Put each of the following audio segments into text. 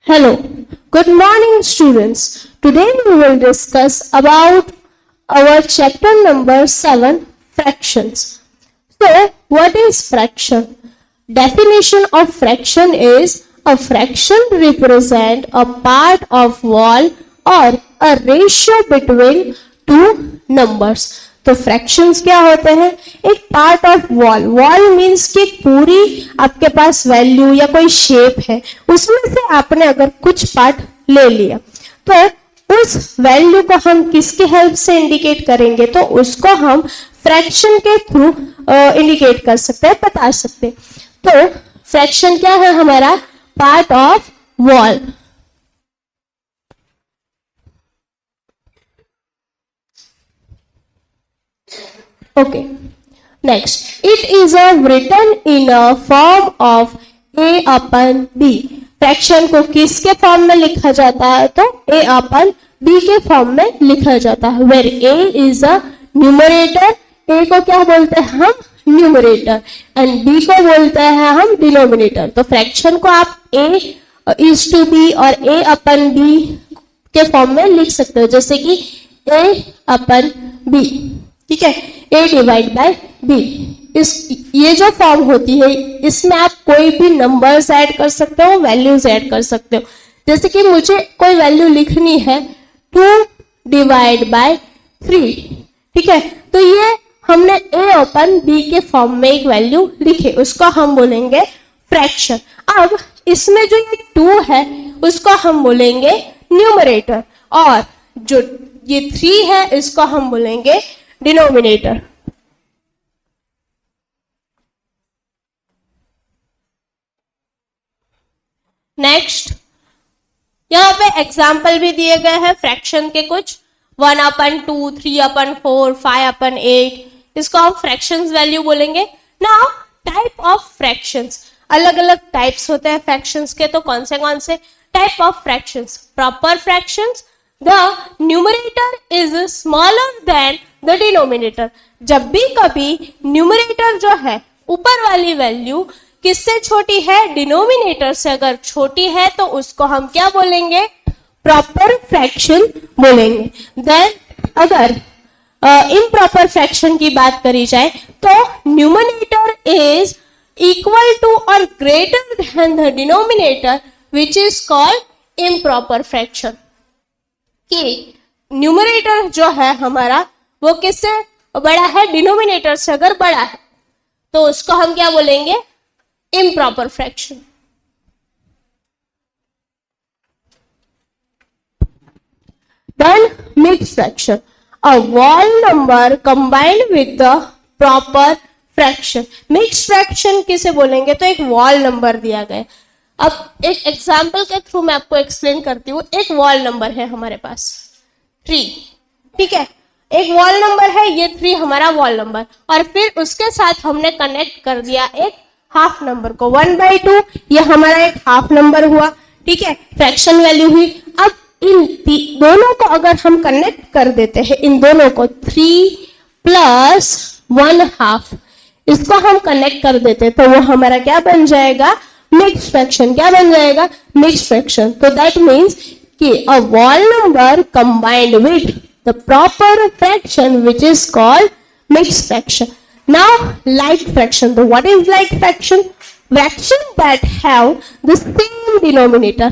Hello, good morning students. Today we will discuss about our chapter number 7, fractions. So, what is fraction? Definition of fraction is a fraction represent a part of whole or a ratio between two numbers. तो fractions क्या होते हैं? एक part of wall. Wall means कि पूरी आपके पास value या कोई शेप है, उसमें से आपने अगर कुछ पार्ट ले लिया तो उस वैल्यू को हम किसकी हेल्प से इंडिकेट करेंगे? तो उसको हम फ्रैक्शन के थ्रू इंडिकेट कर सकते हैं, बता सकते हैं. तो फ्रैक्शन क्या है हमारा? Part of wall. Okay, next, it is written in a form of a upon b. Fraction को किसके फॉर्म में लिखा जाता है? तो a अपन b के फॉर्म में लिखा जाता है. where a is a numerator, a को क्या बोलते हैं हम? न्यूमरेटर. एंड b को बोलते हैं हम डिनोमिनेटर. तो फ्रैक्शन को आप a is to b और a अपन b के फॉर्म में लिख सकते हो, जैसे कि a अपन b. ठीक है, a डिवाइड बाय b. ये जो फॉर्म होती है इसमें आप कोई भी नंबर्स ऐड कर सकते हो, वैल्यूज ऐड कर सकते हो. जैसे कि मुझे कोई वैल्यू लिखनी है 2 डिवाइड बाय 3. ठीक है, तो ये हमने a अपन b के फॉर्म में एक वैल्यू लिखे, उसको हम बोलेंगे फ्रैक्शन. अब इसमें जो ये 2 है उसको हम बोलेंगे न्यूमरेटर, और जो ये 3 है इसको हम बोलेंगे डिनोमिनेटर. नेक्स्ट, यहां पे एग्जाम्पल भी दिए गए हैं फ्रैक्शन के कुछ. 1/2, 3/4, 5/8. इसको हम फ्रैक्शंस वैल्यू बोलेंगे. नाउ टाइप ऑफ फ्रैक्शंस, अलग अलग टाइप्स होते हैं फ्रैक्शंस के. तो कौन से type of fractions? Proper fractions. The numerator is smaller than the denominator. जब भी कभी न्यूमरेटर जो है, ऊपर वाली वैल्यू किससे छोटी है? डिनोमिनेटर से अगर छोटी है तो उसको हम क्या बोलेंगे? प्रॉपर फ्रैक्शन बोलेंगे. देन अगर इम्प्रॉपर फ्रैक्शन की बात करी जाए तो न्यूमरेटर इज इक्वल टू और greater than the denominator which is called improper fraction. कि न्यूमरेटर जो है हमारा वो किससे बड़ा है? डिनोमिनेटर से अगर बड़ा है तो उसको हम क्या बोलेंगे? Improper fraction. Then mixed fraction, a whole number combined with the proper fraction. Mixed fraction किसे बोलेंगे? तो एक whole नंबर दिया गया. अब एक एग्जाम्पल के थ्रू मैं आपको एक्सप्लेन करती हूँ. एक whole नंबर है हमारे पास 3. ठीक है, एक वॉल नंबर है ये 3 हमारा वॉल नंबर, और फिर उसके साथ हमने कनेक्ट कर दिया एक हाफ नंबर को. 1/2 ये हमारा एक हाफ नंबर हुआ. ठीक है, फ्रैक्शन वैल्यू हुई. अब इन दोनों को अगर हम कनेक्ट कर देते हैं, इन दोनों को 3 + 1/2 इसको हम कनेक्ट कर देते तो वो हमारा क्या बन जाएगा? Mixed fraction. क्या बन जाएगा? Mixed fraction. तो दैट मीन्स कि अ whole number combined with the proper fraction which is called mixed fraction. Now like fraction. So what is like fraction? Fraction that have the same denominator.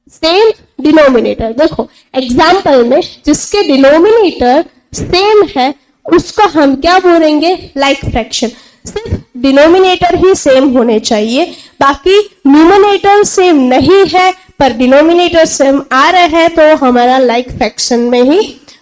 Same denominator. देखो example में जिसके denominator same है उसको हम क्या बोलेंगे? Like fraction. सिर्फ denominator ही same होने चाहिए, बाकी न्यूमरेटर सेम नहीं है पर डिनोमिनेटर सेम आ रहा है तो हमारा लाइक फ्रैक्शन में ही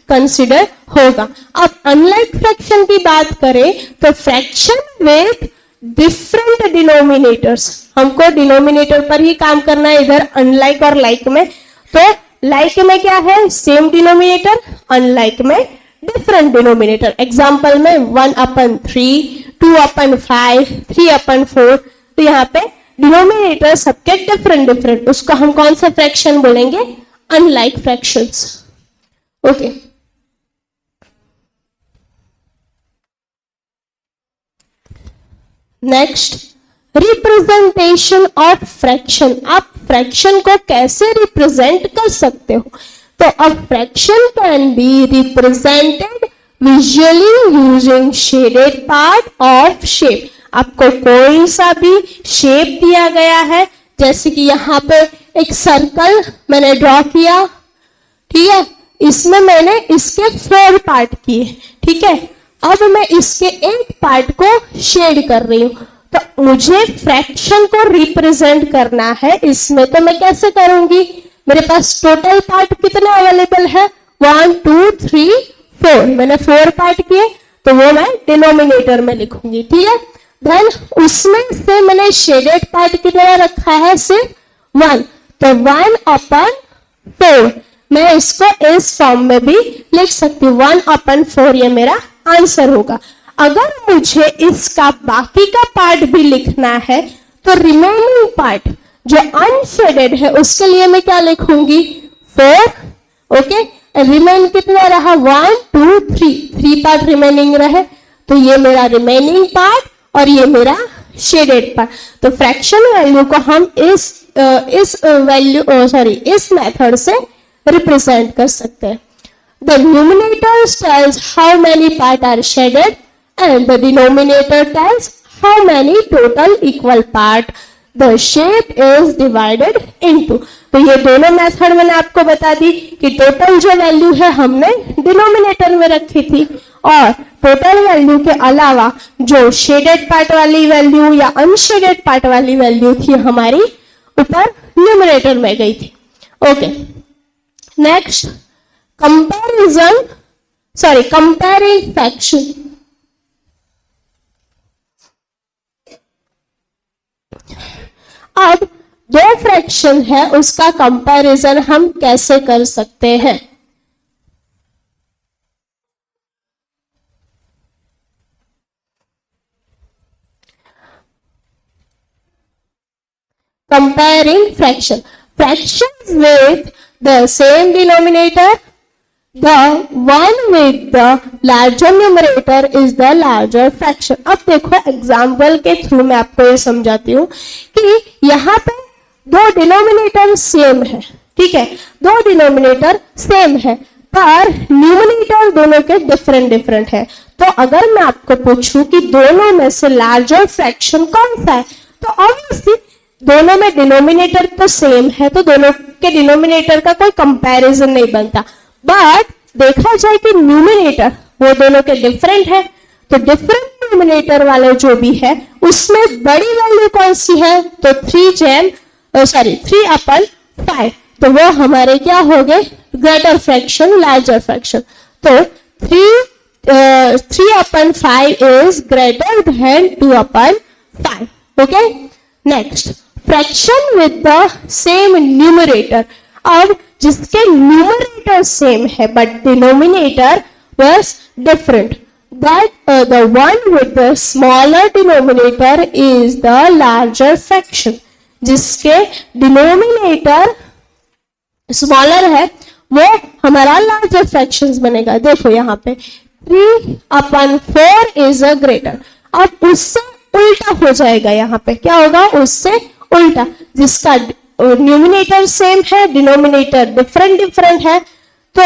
कंसिडर होगा. अब अनलाइक फ्रैक्शन की बात करें तो फ्रैक्शन विथ डिफरेंट डिनोमिनेटर्स. हमको डिनोमिनेटर पर ही काम करना है इधर अनलाइक और लाइक में. तो लाइक में क्या है? Same denominator. अनलाइक में डिफरेंट डिनोमिनेटर. एग्जाम्पल में 1/3, 2/5, 3/4. तो यहाँ पे डिनोमिनेटर सबके डिफरेंट, उसको हम कौन सा फ्रैक्शन बोलेंगे? Unlike fractions. Okay, next, representation of fraction. आप फ्रैक्शन को कैसे रिप्रेजेंट कर सकते हो। तो a fraction can be represented visually using shaded part of shape. आपको कोई सा भी शेप दिया गया है, जैसे कि यहाँ पे एक सर्कल मैंने ड्रॉ किया, ठीक है, इसमें मैंने इसके 4 पार्ट किए, ठीक है। अब मैं इसके एक पार्ट को शेड कर रही हूं, तो मुझे फ्रैक्शन को रिप्रेजेंट करना है इसमें, तो मैं कैसे करूंगी, मेरे पास टोटल पार्ट कितना अवेलेबल है, 1 2 3 4, मैंने 4 पार्ट किए, तो वो मैं डिनोमिनेटर में लिखूंगी, ठीक है। देन उसमें से मैंने शेडेड पार्ट कितना रखा है, सिर्फ 1, तो 1/4, मैं इसको इस फॉर्म में भी लिख सकती हूँ, 1/4 ये मेरा आंसर होगा। अगर मुझे इसका बाकी का पार्ट भी लिखना है, तो रिमेनिंग पार्ट जो अनशेडेड है उसके लिए मैं क्या लिखूंगी, 4, ओके। रिमेन कितना रहा, 1 2 3 पार्ट रिमेनिंग रहे, तो ये मेरा रिमेनिंग पार्ट और ये मेरा शेडेड पार्ट। तो फ्रैक्शन वैल्यू को हम इस मेथड से रिप्रेजेंट कर सकते हैं। The numerator tells how many parts are shaded and the denominator tells how many total equal part the shape is divided into। तो ये दोनों मेथड मैंने आपको बता दी कि टोटल जो वैल्यू है हमने डिनोमिनेटर में रखी थी, और टोटल वैल्यू के अलावा जो शेडेड पार्ट वाली वैल्यू या अनशेडेड पार्ट वाली वैल्यू थी हमारी ऊपर न्यूमरेटर में गई थी, ओके। Next comparing fraction. अब 2 फ्रैक्शन है, उसका कंपैरिजन हम कैसे कर सकते हैं। Comparing fractions with the same denominator, the one with the larger numerator is the larger fraction। अब देखो एग्जाम्पल के थ्रू मैं आपको ये समझाती हूँ कि यहाँ पे 2 डिनोमिनेटर सेम है, ठीक है, 2 डिनोमिनेटर सेम है, पर न्यूमरेटर दोनों के डिफरेंट है। तो अगर मैं आपको पूछूं कि दोनों में से लार्जर फ्रैक्शन कौन सा है, तो ऑब्वियसली दोनों में डिनोमिनेटर तो सेम है, तो दोनों के डिनोमिनेटर का कोई कंपैरिजन नहीं बनता। बट देखा जाए कि न्यूमरेटर वो दोनों के डिफरेंट है, तो डिफरेंट न्यूमरेटर वाले जो भी है उसमें बड़ी वैल्यू कौन सी है, तो 3/5, तो वो हमारे क्या हो गए, ग्रेटर फ्रैक्शन, लार्जर फ्रैक्शन। तो 3/5 is greater than 2/5, okay. Next fraction with the same numerator. अब जिसके न्यूमरेटर सेम है but denominator was different, that the one with the smaller denominator is the larger fraction। जिसके denominator smaller है वो हमारा larger fractions बनेगा। देखो यहाँ पे 3/4 इज अ ग्रेटर, अब उससे उल्टा हो जाएगा, यहाँ पे क्या होगा, उससे उल्टा, जिसका न्यूमिनेटर सेम है डिनोमिनेटर डिफरेंट है, तो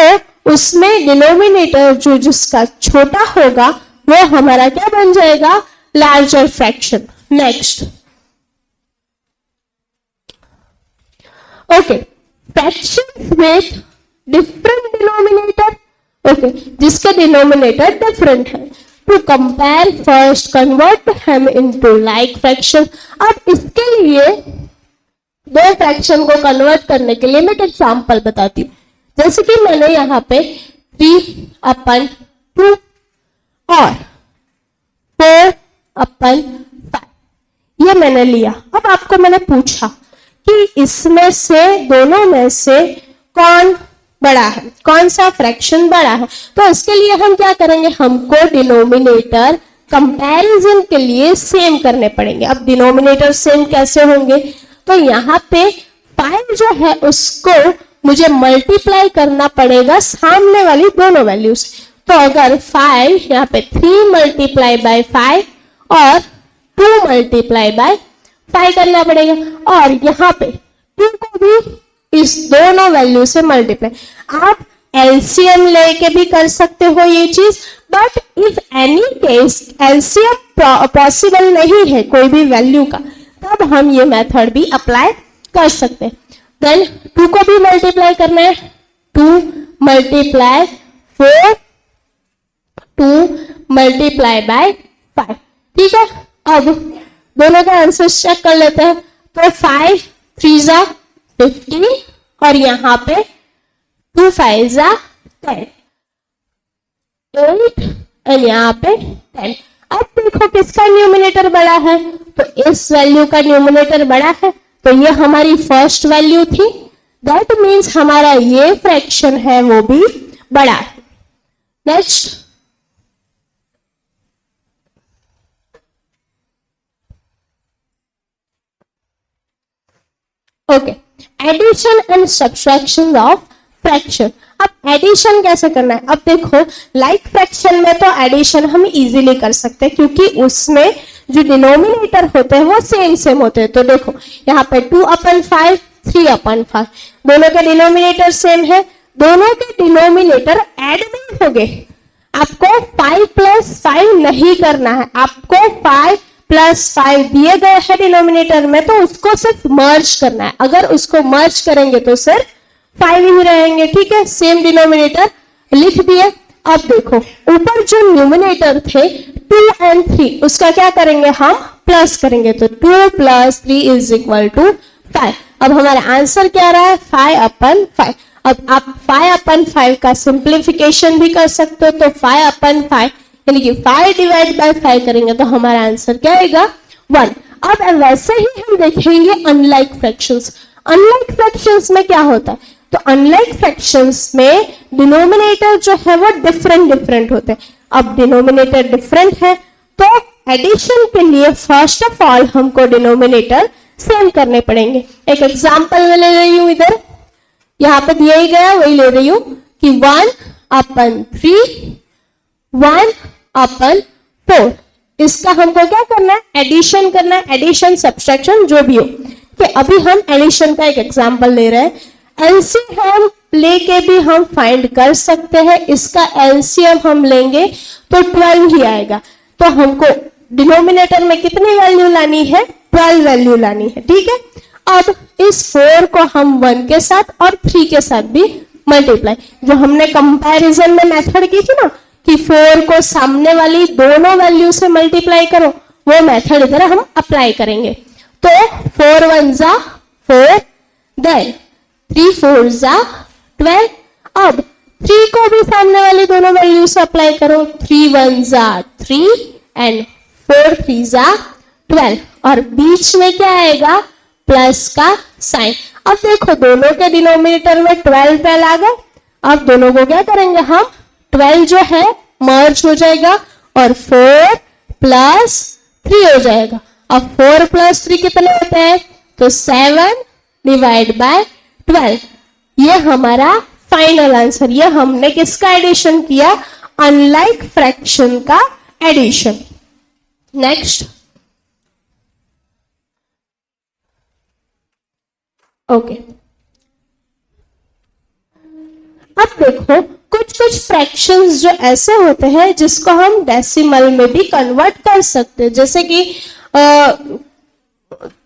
उसमें डिनोमिनेटर जो जिसका छोटा होगा वो हमारा क्या बन जाएगा, larger fraction. Next okay, fraction with different denominator, okay, जिसके डिनोमिनेटर डिफरेंट है। टू कंपेयर फर्स्ट कन्वर्ट हम इनटू लाइक फ्रैक्शन। अब इसके लिए 2 फ्रैक्शन को कन्वर्ट करने के लिए मैं एक एग्जांपल बताती हूँ। जैसे कि मैंने यहाँ पे 3/2 और 4/5 ये मैंने लिया। अब आपको मैंने पूछा कि इसमें से दोनों में से कौन बड़ा है, कौन सा फ्रैक्शन बड़ा है, तो इसके लिए हम क्या करेंगे, हमको डिनोमिनेटर कंपैरिजन के लिए सेम करने पड़ेंगे। अब डिनोमिनेटर सेम कैसे होंगे, तो यहाँ पे 5 जो है उसको मुझे मल्टीप्लाई करना पड़ेगा सामने वाली दोनों वैल्यू से। तो अगर 5 यहाँ पे 3 मल्टीप्लाई बाय 5 और 2 मल्टीप्लाई बाय 5 करना पड़ेगा, और यहाँ पे 2 को भी इस दोनों वैल्यू से मल्टीप्लाई, आप एलसीएम लेके भी कर सकते हो ये चीज, but if any case LCM possible नहीं है कोई भी वैल्यू का, तब हम ये मेथड भी अप्लाई कर सकते हैं। देन 2 को भी मल्टीप्लाई करना है, 2 मल्टीप्लाई 4, 2 मल्टीप्लाई बाय 5, ठीक है। अब दोनों का आंसर चेक कर लेते हैं। तो 5 3 जा 15 और यहाँ पे 2 5 जा 10, 8 और यहाँ पे 10। अब देखो किसका न्यूमिनेटर बड़ा है, तो इस वैल्यू का न्यूमिनेटर बड़ा है, तो ये हमारी फर्स्ट वैल्यू थी, दैट मीन्स हमारा ये फ्रैक्शन है वो भी बड़ा है। Next, okay, addition and subtraction of fraction. अब एडिशन कैसे करना है, अब देखो लाइक फ्रैक्शन में तो एडिशन हम इजीली कर सकते हैं क्योंकि उसमें जो डिनोमिनेटर होते हैं वो सेम होते हैं। तो देखो यहाँ पे 2/5 3/5, दोनों के डिनोमिनेटर सेम है, दोनों के डिनोमिनेटर ऐड नहीं हो गए। आपको 5 + 5 नहीं करना है, आपको 5 + 5 दिए गए हैं डिनोमिनेटर में, तो उसको सिर्फ मर्ज करना है। अगर उसको मर्ज करेंगे तो सिर्फ 5 ही रहेंगे, ठीक है। सेम डिनोमिनेटर लिख दिए। अब देखो ऊपर जो न्यूमिनेटर थे 2 और 3, उसका क्या करेंगे हम, प्लस करेंगे, तो 2 + 3 = 5। अब हमारा आंसर क्या रहा है, 5/5। अब आप 5/5 का सिंप्लीफिकेशन भी कर सकते हो, तो 5/5 यानी कि 5/5 करेंगे तो हमारा आंसर क्या आएगा, 1। अब वैसे ही हम देखेंगे अनलाइक फ्रैक्शंस। अनलाइक फ्रैक्शंस में क्या होता है, तो अनलाइक फ्रैक्शंस में डिनोमिनेटर जो है वो डिफरेंट होते हैं। अब डिनोमिनेटर डिफरेंट है तो एडिशन के लिए फर्स्ट ऑफ ऑल हमको डिनोमिनेटर सेम करने पड़ेंगे। एक एग्जांपल में ले रही हूं, इधर यहाँ पे दिया ही गया वही ले रही हूं कि 1/3 1/4, इसका हमको क्या करना है, एडिशन करना है, एडिशन सब्ट्रैक्शन जो भी हो। कि अभी हम एडिशन का एक एग्जांपल ले रहे हैं। एलसीएम लेके भी हम फाइंड कर सकते हैं, इसका एलसीएम हम लेंगे तो 12 ही आएगा। तो हमको डिनोमिनेटर में कितनी वैल्यू लानी है, 12 वैल्यू लानी है, ठीक है। अब इस 4 को हम 1 के साथ और 3 के साथ भी मल्टीप्लाई, जो हमने कंपैरिजन में मेथड की थी ना कि 4 को सामने वाली दोनों वैल्यू से मल्टीप्लाई करो, वो मेथड इधर हम अप्लाई करेंगे। तो 4 1 जा 4, देन 3 4 जा 12। अब 3 को भी सामने वाली दोनों वैल्यू से अप्लाई करो, 3 1 जा 3 एंड 4 3 जा 12, और बीच में क्या आएगा, प्लस का साइन। अब देखो दोनों के डिनोमिनेटर में 12 आ गए। अब दोनों को क्या करेंगे हम, 12 जो है मर्ज हो जाएगा और 4 + 3 हो जाएगा। अब 4 + 3 कितने होते हैं, तो 7/12। ये हमारा फाइनल आंसर। ये हमने किसका एडिशन किया, अनलाइक फ्रैक्शन का एडिशन। नेक्स्ट, ओके, अब देखो कुछ फ्रैक्शंस जो ऐसे होते हैं जिसको हम डेसिमल में भी कन्वर्ट कर सकते हैं, जैसे कि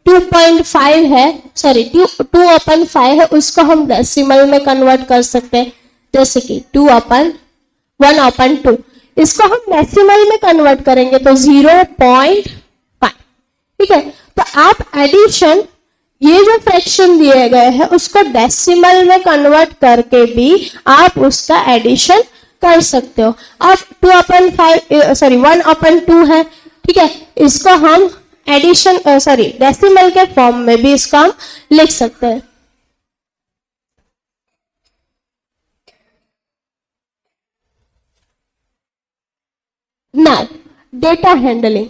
2.5 है, सॉरी 2/5 है, उसको हम डेसिमल में कन्वर्ट कर सकते हैं, जैसे कि 1/2। इसको हम डेसिमल में कन्वर्ट करेंगे तो 0.5, ठीक है। तो आप एडिशन, ये जो फ्रैक्शन दिए गए हैं उसको डेसिमल में कन्वर्ट करके भी आप उसका एडिशन कर सकते हो। अब 1/2 है, ठीक है, इसको हम एडिशन डेसिमल के फॉर्म में भी इसको हम लिख सकते हैं। Now data handling.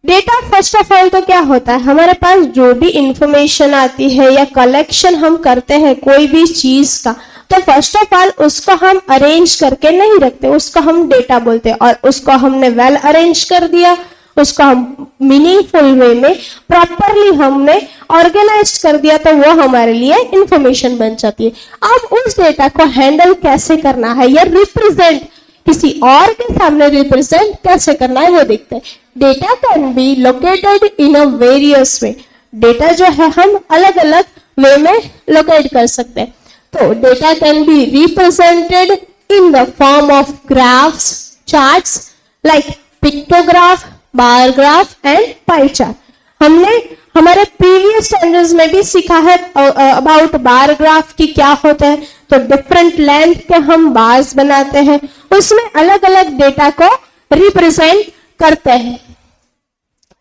Data first of all तो क्या होता है, हमारे पास जो भी इंफॉर्मेशन आती है या कलेक्शन हम करते हैं कोई भी चीज का, तो फर्स्ट ऑफ ऑल उसको हम अरेंज करके नहीं रखते, उसको हम डेटा बोलते हैं। और उसको हमने वेल अरेंज कर दिया, उसको हम मीनिंगफुल वे में प्रॉपरली हमने ऑर्गेनाइज कर दिया तो वो हमारे लिए इंफॉर्मेशन बन जाती है। अब उस डेटा को हैंडल कैसे करना है या रिप्रेजेंट किसी और के सामने रिप्रेजेंट कैसे करना है वो देखते हैं। Data can be located in a various way. Data जो है हम अलग अलग वे में लोकेट कर सकते हैं। तो data can be represented in the form of graphs, charts like pictograph, bar graph and pie chart. हमने हमारे प्रीवियस स्टैंडर्ड्स में भी सीखा है अबाउट बार ग्राफ की क्या होता है। तो डिफरेंट लेंथ के हम बार्स बनाते हैं, उसमें अलग अलग डेटा को रिप्रेजेंट करते हैं।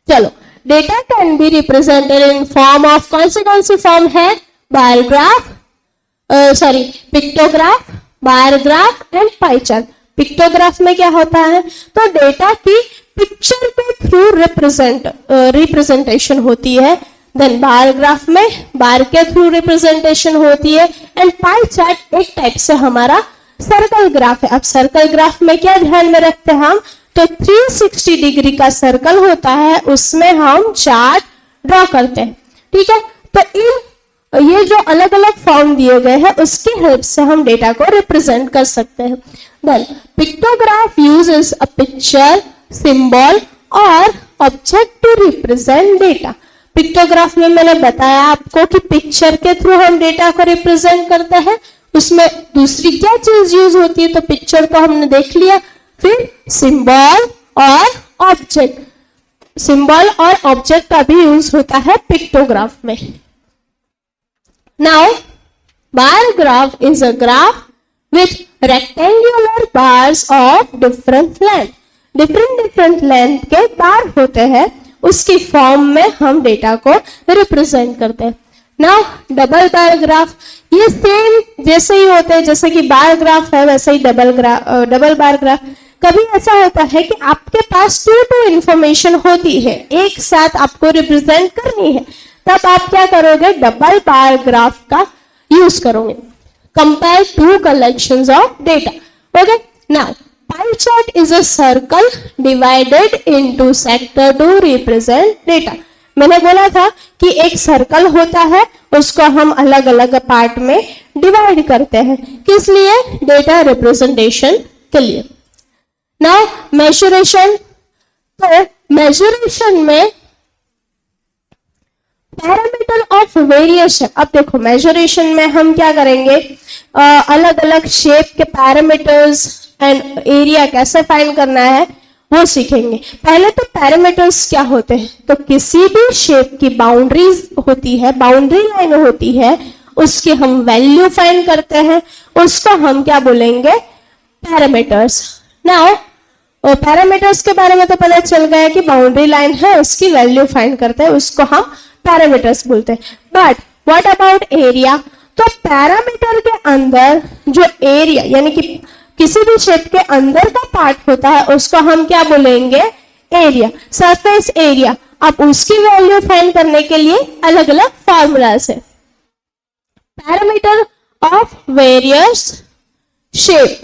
चलो, data can be represented in form of कौन सी फॉर्म है? Bar graph, pictograph, bar graph and pie chart. Pictograph में क्या होता है? तो डेटा की पिक्चर के थ्रू रिप्रेजेंटेशन होती है। देन बार ग्राफ में बार के थ्रू रिप्रेजेंटेशन होती है। एंड पाई चार्ट एक टाइप से हमारा सर्कल ग्राफ है। अब सर्कल ग्राफ में क्या ध्यान में रखते हैं हम? तो 360 डिग्री का सर्कल होता है, उसमें हम चार्ट ड्रॉ करते हैं। ठीक है, तो ये जो अलग अलग फॉर्म दिए गए हैं उसकी हेल्प से हम डेटा को रिप्रेजेंट कर सकते हैं। Then pictograph uses a picture, symbol और object to represent data. Pictograph में मैंने बताया आपको कि पिक्चर के थ्रू हम डेटा को रिप्रेजेंट करते हैं। उसमें दूसरी क्या चीज यूज होती है? तो पिक्चर तो हमने देख लिया, फिर सिंबल और ऑब्जेक्ट। सिंबल और ऑब्जेक्ट का भी यूज होता है पिक्टोग्राफ में। Now, bar graph is a graph with rectangular bars of different length. different length के बार होते हैं, उसकी फॉर्म में हम डेटा को रिप्रेजेंट करते हैं। Now, डबल बार ग्राफ, ये सेम जैसे ही होते हैं, जैसे कि बार ग्राफ है वैसे ही डबल बार ग्राफ। कभी ऐसा होता है कि आपके पास टू इंफॉर्मेशन होती है, एक साथ आपको रिप्रेजेंट करनी है, तब आप क्या करोगे? डबल बार ग्राफ का यूज करोगे। Compare two collections of data. Okay, now pie chart is a circle divided into sector to represent data. मैंने बोला था कि एक सर्कल होता है, उसको हम अलग अलग पार्ट में डिवाइड करते हैं, किस लिए? डेटा रिप्रेजेंटेशन के लिए। नाउ मेजरेशन, तो मेजरेशन में पैरामीटर ऑफ वेरिएशन। अब देखो, मेजरेशन में हम क्या करेंगे? अलग अलग शेप के पैरामीटर्स एंड एरिया कैसे फाइंड करना है वो सीखेंगे। पहले तो पैरामीटर्स क्या होते हैं? तो किसी भी शेप की बाउंड्रीज होती है, बाउंड्री लाइन होती है, उसकी हम वैल्यू फाइंड करते हैं, उसको हम क्या बोलेंगे? पैरामीटर्स। नाउ पैरामीटर्स के बारे में तो पता चल गया कि बाउंड्री लाइन है, उसकी वैल्यू फाइंड करते हैं, उसको हम पैरामीटर्स बोलते हैं। But what about area? तो पैरामीटर के अंदर जो एरिया यानी कि किसी भी शेप के अंदर का पार्ट होता है उसको हम क्या बोलेंगे? Area, surface area. अब उसकी वैल्यू फाइंड करने के लिए अलग अलग फॉर्मूलाज है। Parameter of various shape,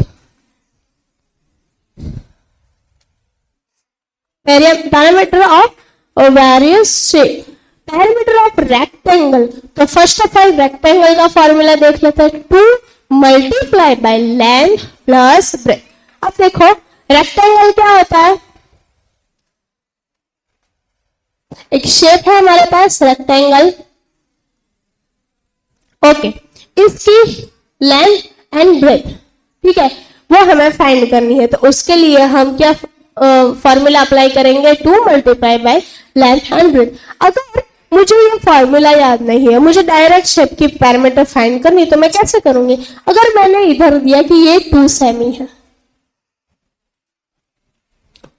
parameter of various shape. Parameter of rectangle, तो फर्स्ट ऑफ ऑल रेक्टेंगल का फॉर्मूला देख लेते हैं, 2 multiply by length plus breadth. अब देखो रेक्टेंगल क्या होता है? एक शेप है हमारे पास रेक्टेंगल। ओके, इसकी लेंथ एंड ब्रेथ, ठीक है, वो हमें फाइंड करनी है। तो उसके लिए हम क्या फॉर्मूला अप्लाई करेंगे? 2 multiply by length and breadth. अगर मुझे ये फॉर्मूला याद नहीं है, मुझे डायरेक्ट शेप की पैरामीटर फाइंड करनी, तो मैं कैसे करूंगी? अगर मैंने इधर दिया कि ये 2 सेमी है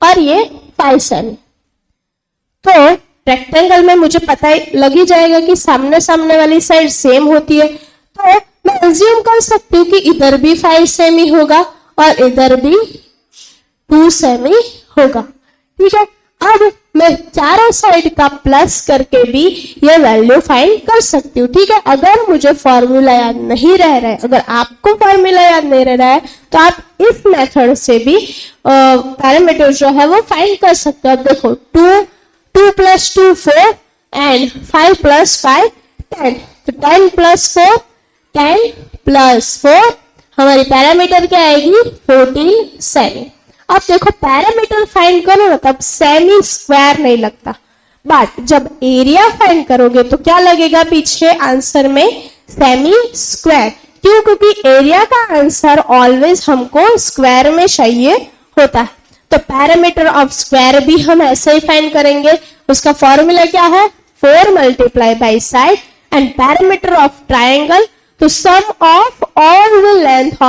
और ये 5 सेमी, तो रेक्टेंगल में मुझे पता लग ही जाएगा कि सामने सामने वाली साइड सेम होती है। तो मैं अज्यूम कर सकती हूँ कि इधर भी 5 सेमी होगा और इधर भी 2 सेमी होगा। ठीक है, अब मैं चारों साइड का प्लस करके भी ये वैल्यू फाइंड कर सकती हूँ, ठीक है। अगर मुझे फॉर्मूला याद नहीं रह रहा है, अगर आपको फॉर्मूला याद नहीं रह रहा है, तो आप इस मेथड से भी पैरामीटर जो है वो फाइंड कर सकते हो। अब देखो 2 + 2 4 एंड 5 + 5 10, तो 10 + 4 10 + 4 हमारी पैरामीटर क्या आएगी 14 सेमी। अब देखो पैरामीटर फाइंड करो ना, तब सेमी स्क्वायर नहीं लगता, बट जब एरिया फाइंड करोगे तो क्या लगेगा पीछे आंसर में सेमी स्क्वायर। क्यों? क्योंकि एरिया का आंसर ऑलवेज हमको स्क्वायर में चाहिए होता है। तो पैरामीटर ऑफ स्क्वायर भी हम ऐसे ही फाइंड करेंगे। उसका फॉर्मूला क्या है 4 × side and parameter of triangle, तो sum of all the length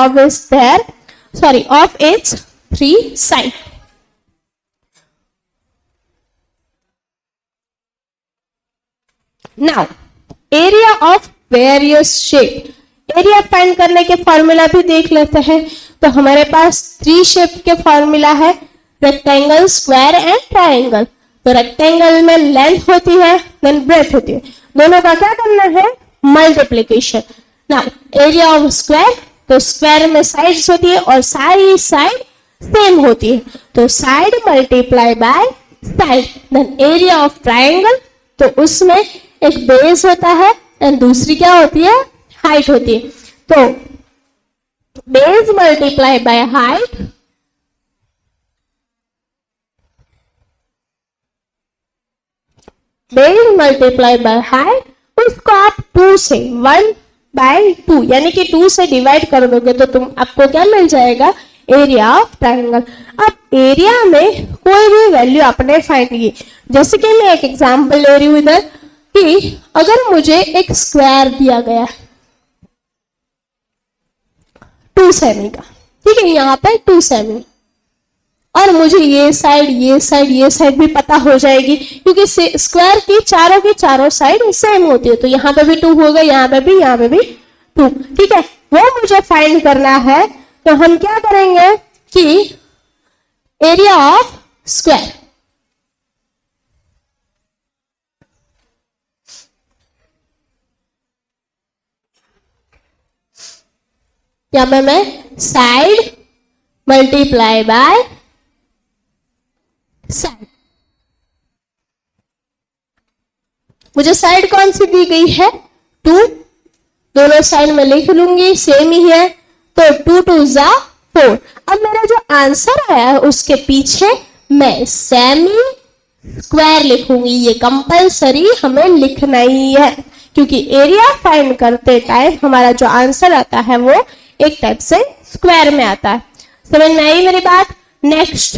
of its 3 side. Now area of various shape, area find करने के फॉर्मूला भी देख लेते हैं। तो हमारे पास 3 शेप के फॉर्मूला है, रेक्टेंगल, स्क्वायर एंड ट्राइंगल। तो रेक्टेंगल में लेंथ होती है, देन ब्रेथ होती है, दोनों का क्या करना है multiplication. Now area of square, तो स्क्वायर में साइड्स होती है और सारी साइड सेम होती है, तो side multiply by side. Then area of triangle, तो उसमें एक बेस होता है एंड दूसरी क्या होती है हाइट होती है, तो base multiply by height, base multiply by height, उसको आप 2 से 1/2 यानी कि 2 से डिवाइड कर दोगे तो आपको क्या मिल जाएगा एरिया ऑफ ट्राइंगल। अब एरिया में कोई भी वैल्यू आपने फाइंड की, जैसे कि मैं एक एग्जांपल ले रही हूं इधर कि अगर मुझे एक स्क्वायर दिया गया 2 सेमी का, ठीक है, यहाँ पे 2 सेमी, और मुझे ये साइड भी पता हो जाएगी क्योंकि स्क्वायर की चारों साइड सेम होती है, तो यहाँ पे भी 2 होगा, यहाँ पे भी 2, ठीक है। वो मुझे फाइंड करना है, तो हम क्या करेंगे कि एरिया ऑफ स्क्वायर, या मैं साइड मल्टीप्लाई बाय साइड, मुझे साइड कौन सी दी गई है 2, दोनों साइड में लिख लूंगी सेम ही है, तो 2 × 2 = 4। अब मेरा जो आंसर आया उसके पीछे मैं सेमी स्क्वायर लिखूंगी, ये कंपलसरी हमें लिखना ही है क्योंकि एरिया फाइंड करते टाइम हमारा जो आंसर आता है वो एक टाइप से स्क्वायर में आता है। समझ में आई मेरी बात? नेक्स्ट,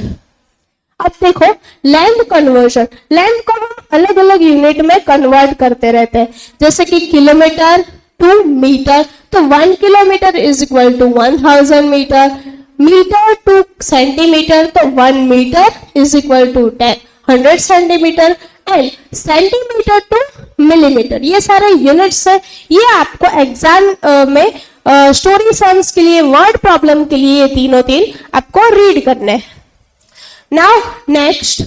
अब देखो लेंथ कन्वर्जन, लेंथ को हम अलग अलग यूनिट में कन्वर्ट करते रहते हैं, जैसे कि किलोमीटर टू मीटर, तो 1 kilometre = 1000 metre, metre to centimetre, तो 1 metre = 100 centimetre, and centimetre to millimetre, ये सारे यूनिट्स है। ये आपको एग्जाम में स्टोरी सम्स के लिए, वर्ड प्रॉब्लम के लिए ये तीनों आपको रीड करने हैं। Now next,